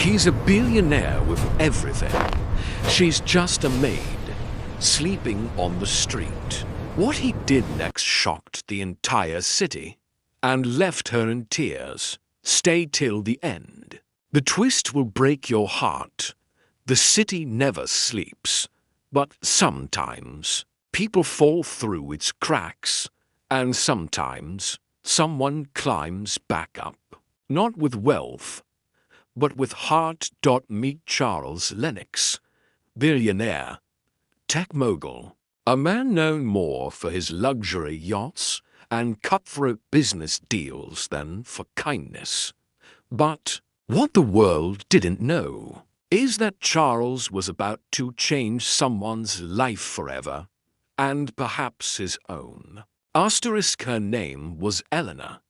He's a billionaire with everything. She's just a maid, sleeping on the street. What he did next shocked the entire city and left her in tears. Stay till the end. The twist will break your heart. The city never sleeps, but sometimes people fall through its cracks, and sometimes someone climbs back up. Not with wealth, but with heart. Meet Charles Lennox, billionaire, tech mogul, a man known more for his luxury yachts and cutthroat business deals than for kindness. But what the world didn't know is that Charles was about to change someone's life forever, and perhaps his own. Her name was Elena.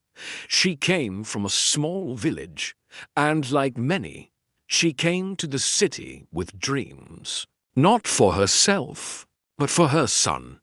She came from a small village, and like many, she came to the city with dreams. Not for herself, but for her son.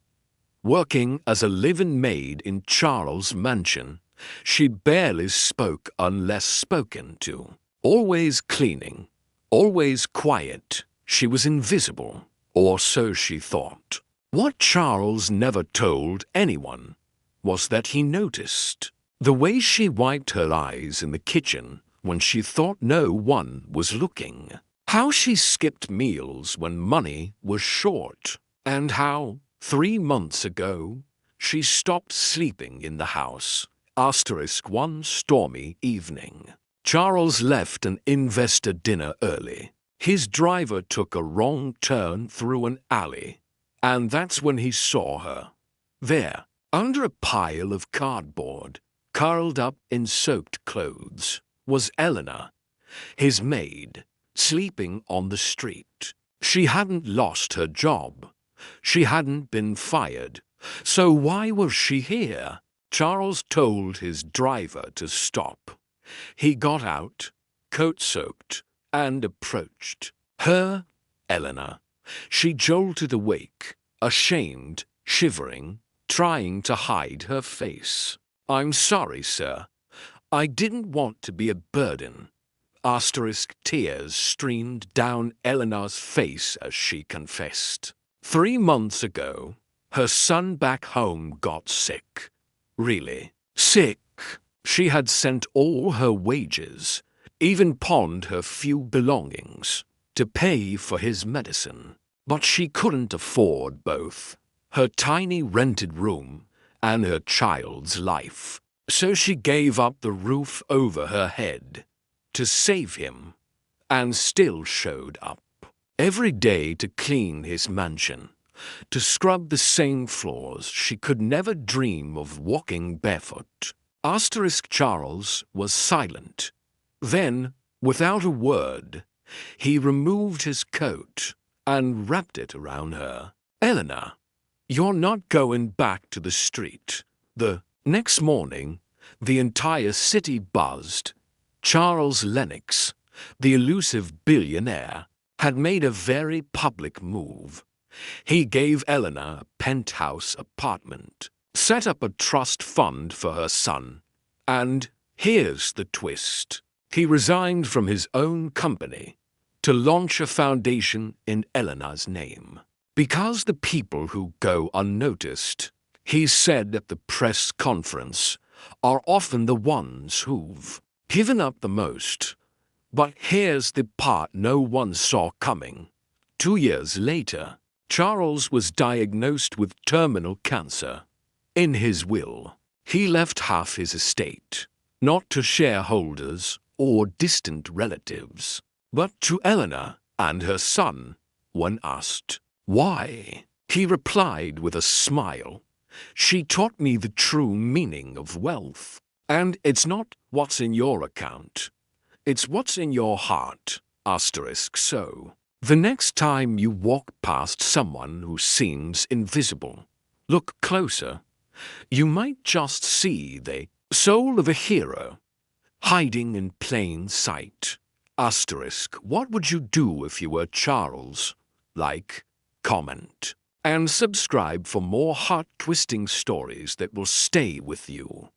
Working as a live-in maid in Charles' mansion, she barely spoke unless spoken to. Always cleaning, always quiet. She was invisible, or so she thought. What Charles never told anyone was that he noticed the way she wiped her eyes in the kitchen when she thought no one was looking, how she skipped meals when money was short, and how 3 months ago she stopped sleeping in the house. One stormy evening, Charles left an investor dinner early. His driver took a wrong turn through an alley, and that's when he saw her. There, under a pile of cardboard, curled up in soaked clothes, was Elena, his maid, sleeping on the street. She hadn't lost her job. She hadn't been fired. So why was she here? Charles told his driver to stop. He got out, coat-soaked, and approached her, Elena. She jolted awake, ashamed, shivering, trying to hide her face. "I'm sorry, sir. I didn't want to be a burden." Tears streamed down Elena's face as she confessed. 3 months ago, her son back home got sick. Really sick. She had sent all her wages, even pawned her few belongings, to pay for his medicine. But she couldn't afford both her tiny rented room and her child's life. So she gave up the roof over her head to save him, and still showed up every day to clean his mansion, to scrub the same floors. She could never dream of walking barefoot. Charles was silent. Then, without a word, he removed his coat and wrapped it around her. "Elena, you're not going back to the street." The next morning, the entire city buzzed. Charles Lennox, the elusive billionaire, had made a very public move. He gave Elena a penthouse apartment, set up a trust fund for her son, and here's the twist. He resigned from his own company to launch a foundation in Elena's name. Because the people who go unnoticed, he said at the press conference, are often the ones who've given up the most. But here's the part no one saw coming. 2 years later, Charles was diagnosed with terminal cancer. In his will, he left half his estate, not to shareholders or distant relatives, but to Elena and her son. When asked why, he replied with a smile, "She taught me the true meaning of wealth. And it's not what's in your account. It's what's in your heart." So, the next time you walk past someone who seems invisible, look closer. You might just see the soul of a hero hiding in plain sight. What would you do if you were Charles? Like, comment, and subscribe for more heart-twisting stories that will stay with you.